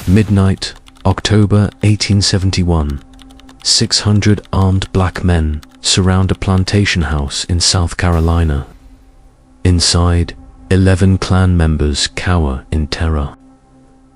Midnight, October 1871. 600 armed black men surround a plantation house in South Carolina. Inside, 11 Klan members cower in terror.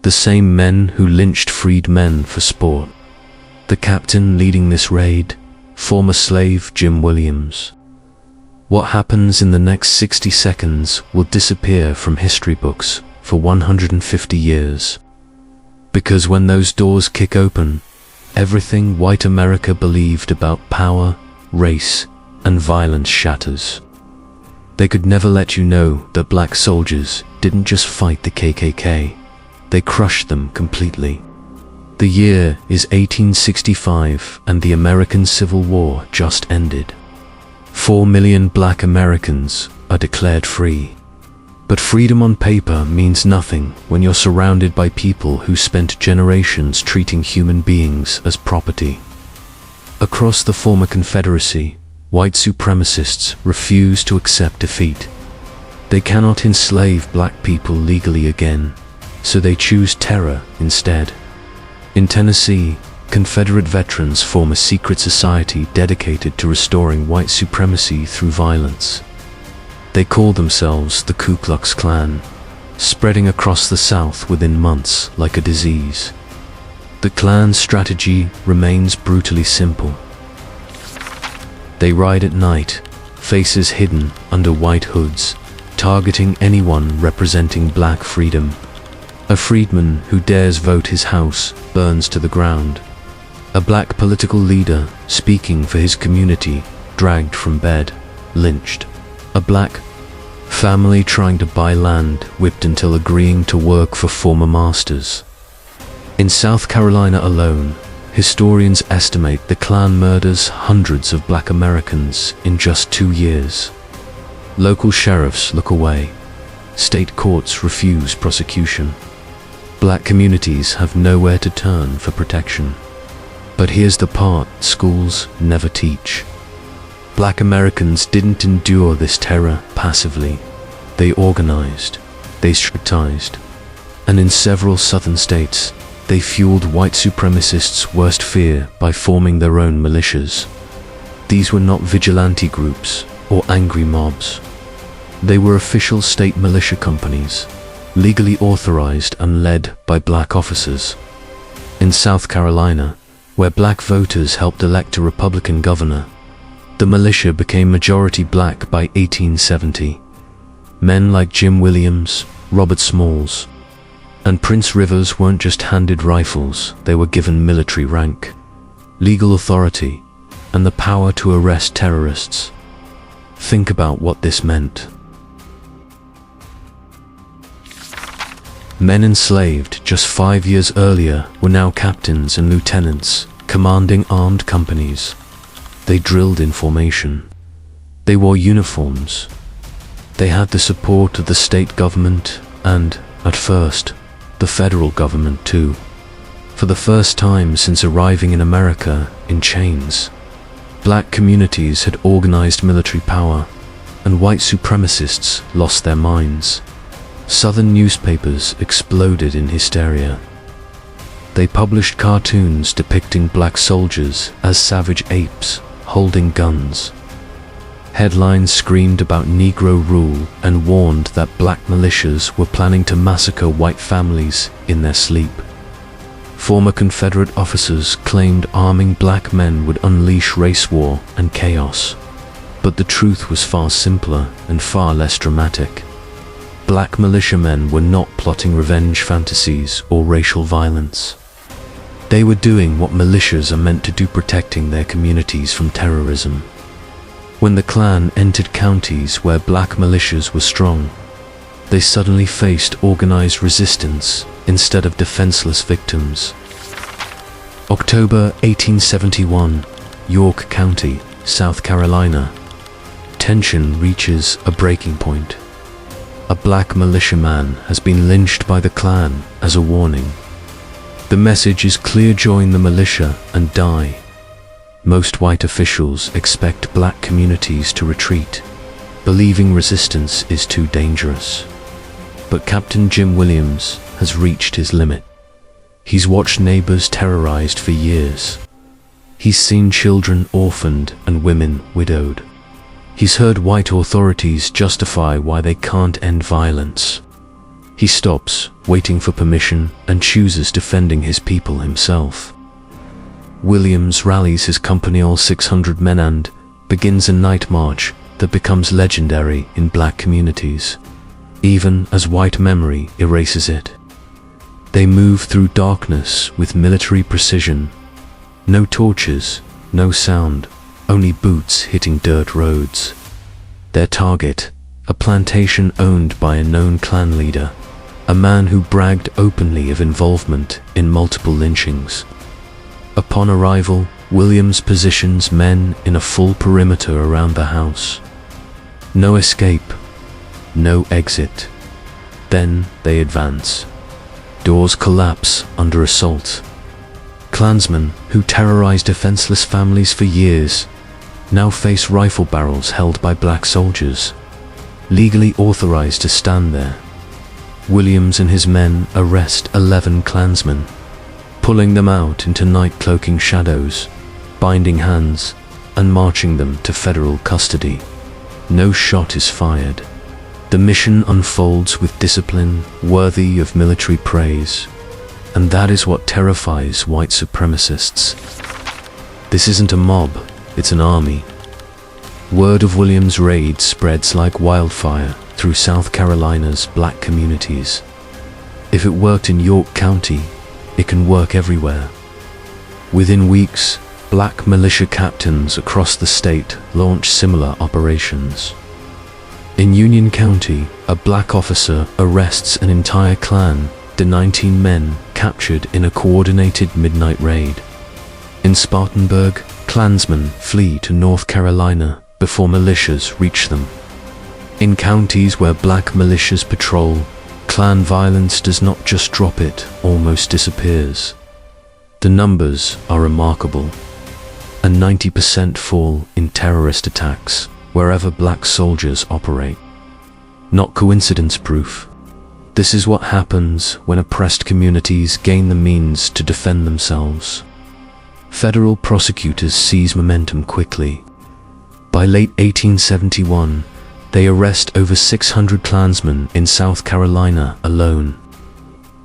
The same men who lynched freed men for sport. The captain leading this raid, former slave Jim Williams. What happens in the next 60 seconds will disappear from history books for 150 years. Because when those doors kick open, everything white America believed about power, race, and violence shatters. They could never let you know that black soldiers didn't just fight the KKK, they crushed them completely. The year is 1865 and the American Civil War just ended. 4 million black Americans are declared free. But freedom on paper means nothing when you're surrounded by people who spent generations treating human beings as property. Across the former Confederacy, white supremacists refuse to accept defeat. They cannot enslave black people legally again, so they choose terror instead. In Tennessee, Confederate veterans form a secret society dedicated to restoring white supremacy through violence. They call themselves the Ku Klux Klan, spreading across the South within months like a disease. The Klan's strategy remains brutally simple. They ride at night, faces hidden under white hoods, targeting anyone representing black freedom. A freedman who dares vote his house burns to the ground. A black political leader speaking for his community dragged from bed, lynched. A black family trying to buy land whipped until agreeing to work for former masters. In South Carolina alone, historians estimate the Klan murders hundreds of black Americans in just 2 years. Local sheriffs look away. State courts refuse prosecution. Black communities have nowhere to turn for protection. But here's the part schools never teach. Black Americans didn't endure this terror passively. They organized, they strategized, and in several southern states, they fueled white supremacists' worst fear by forming their own militias. These were not vigilante groups or angry mobs. They were official state militia companies, legally authorized and led by black officers. In South Carolina, where black voters helped elect a Republican governor, the militia became majority black by 1870. Men like Jim Williams, Robert Smalls, and Prince Rivers weren't just handed rifles, they were given military rank, legal authority, and the power to arrest terrorists. Think about what this meant. Men enslaved just 5 years earlier were now captains and lieutenants, commanding armed companies. They drilled in formation. They wore uniforms. They had the support of the state government and, at first, the federal government too. For the first time since arriving in America in chains, black communities had organized military power, and white supremacists lost their minds. Southern newspapers exploded in hysteria. They published cartoons depicting black soldiers as savage apes holding guns. Headlines screamed about Negro rule and warned that black militias were planning to massacre white families in their sleep. Former Confederate officers claimed arming black men would unleash race war and chaos. But the truth was far simpler and far less dramatic. Black militiamen were not plotting revenge fantasies or racial violence. They were doing what militias are meant to do, protecting their communities from terrorism. When the Klan entered counties where black militias were strong, they suddenly faced organized resistance instead of defenseless victims. October 1871, York County, South Carolina. Tension reaches a breaking point. A black militiaman has been lynched by the Klan as a warning. The message is clear: join the militia and die. Most white officials expect black communities to retreat, believing resistance is too dangerous. But Captain Jim Williams has reached his limit. He's watched neighbors terrorized for years. He's seen children orphaned and women widowed. He's heard white authorities justify why they can't end violence. He stops, waiting for permission, and chooses defending his people himself. Williams rallies his company, all 600 men, and begins a night march that becomes legendary in black communities, even as white memory erases it. They move through darkness with military precision. No torches, no sound, only boots hitting dirt roads. Their target, a plantation owned by a known Klan leader, a man who bragged openly of involvement in multiple lynchings. Upon arrival, Williams positions men in a full perimeter around the house. No escape, no exit. Then they advance. Doors collapse under assault. Klansmen who terrorized defenseless families for years now face rifle barrels held by black soldiers, legally authorized to stand there. Williams and his men arrest 11 Klansmen, pulling them out into night-cloaking shadows, binding hands, and marching them to federal custody. No shot is fired. The mission unfolds with discipline worthy of military praise, and that is what terrifies white supremacists. This isn't a mob, it's an army. Word of Williams' raid spreads like wildfire through South Carolina's black communities. If it worked in York County, it can work everywhere. Within weeks, black militia captains across the state launch similar operations. In Union County, a black officer arrests an entire Klan, the 19 men captured in a coordinated midnight raid. In Spartanburg, Klansmen flee to North Carolina before militias reach them. In counties where black militias patrol, Klan violence does not just drop, it almost disappears. The numbers are remarkable. A 90% fall in terrorist attacks wherever black soldiers operate. Not coincidence proof. This is what happens when oppressed communities gain the means to defend themselves. Federal prosecutors seize momentum quickly. By late 1871, they arrest over 600 Klansmen in South Carolina alone.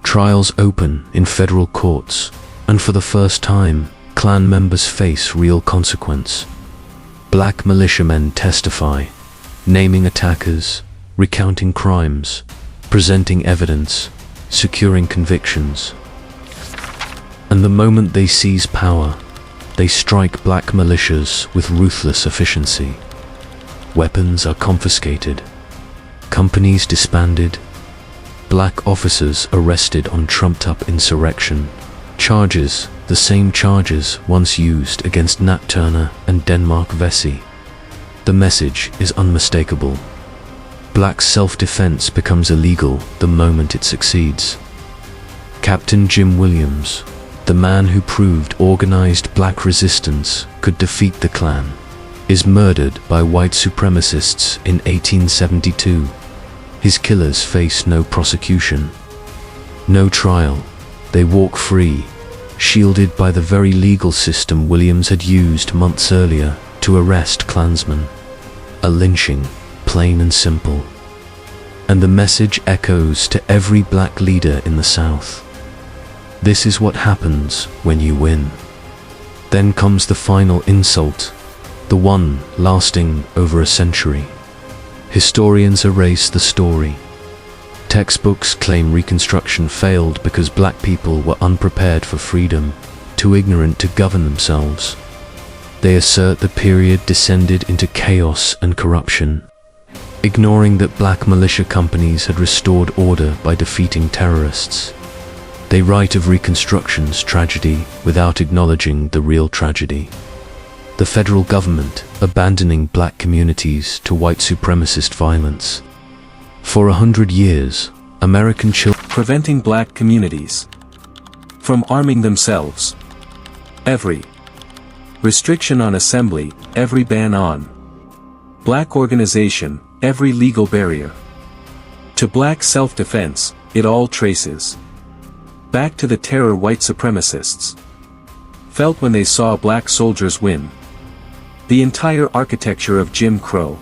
Trials open in federal courts, and for the first time, Klan members face real consequence. Black militiamen testify, naming attackers, recounting crimes, presenting evidence, securing convictions. And the moment they seize power, they strike black militias with ruthless efficiency. Weapons are confiscated, companies disbanded, black officers arrested on trumped-up insurrection, charges, the same charges once used against Nat Turner and Denmark Vesey. The message is unmistakable. Black self-defense becomes illegal the moment it succeeds. Captain Jim Williams, the man who proved organized black resistance could defeat the Klan, is murdered by white supremacists in 1872. His killers face no prosecution, no trial. They walk free, shielded by the very legal system Williams had used months earlier to arrest Klansmen. A lynching, plain and simple. And the message echoes to every black leader in the South. This is what happens when you win. Then comes the final insult, the one lasting over a century. Historians erase the story. Textbooks claim Reconstruction failed because black people were unprepared for freedom, too ignorant to govern themselves. They assert the period descended into chaos and corruption, ignoring that black militia companies had restored order by defeating terrorists. They write of Reconstruction's tragedy without acknowledging the real tragedy. The federal government abandoning black communities to white supremacist violence. For 100 years, American children preventing black communities from arming themselves. Every restriction on assembly, every ban on black organization, every legal barrier to black self-defense, it all traces Back to the terror white supremacists felt when they saw black soldiers win. The entire architecture of Jim Crow.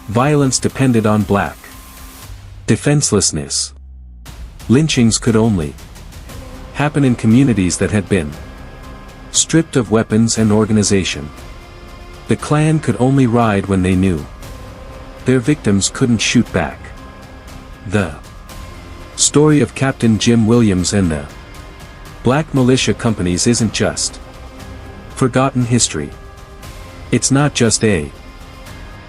Violence depended on black defenselessness. Lynchings could only happen in communities that had been stripped of weapons and organization. The Klan could only ride when they knew their victims couldn't shoot back. The story of Captain Jim Williams and the black militia companies isn't just forgotten history. It's not just a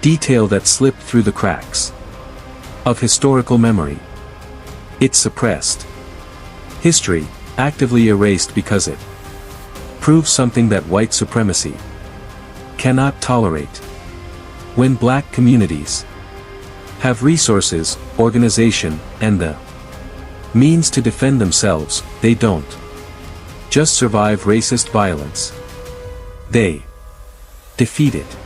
detail that slipped through the cracks of historical memory. It's suppressed history, actively erased because it proves something that white supremacy cannot tolerate. When black communities have resources, organization, and the means to defend themselves, they don't just survive racist violence. They defeat it.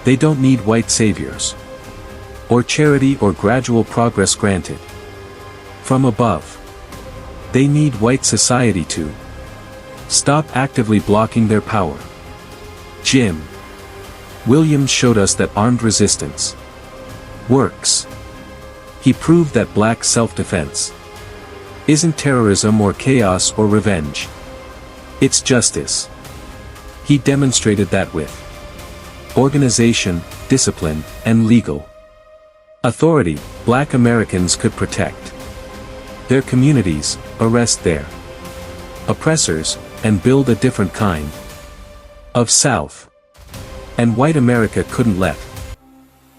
They don't need white saviors, or charity or gradual progress granted from above. They need white society to stop actively blocking their power. Jim Williams showed us that armed resistance works. He proved that black self-defense isn't terrorism or chaos or revenge. It's justice. He demonstrated that with organization, discipline, and legal authority, black Americans could protect their communities, arrest their oppressors, and build a different kind of South. And white America couldn't let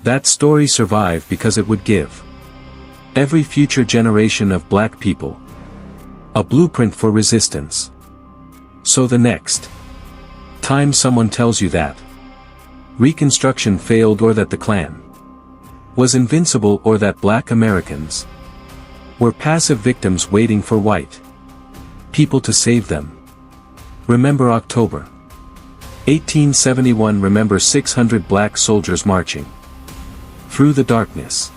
that story survive because it would give every future generation of black people a blueprint for resistance. So the next time someone tells you that Reconstruction failed or that the Klan was invincible or that black Americans were passive victims waiting for white people to save them, remember October 1871. Remember 600 black soldiers marching through the darkness.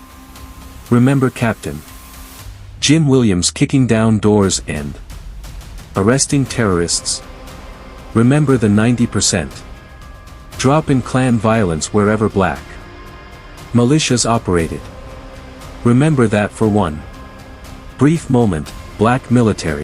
Remember Captain Jim Williams kicking down doors and arresting terrorists. Remember the 90% drop in Klan violence wherever black militias operated. Remember that for one brief moment, black military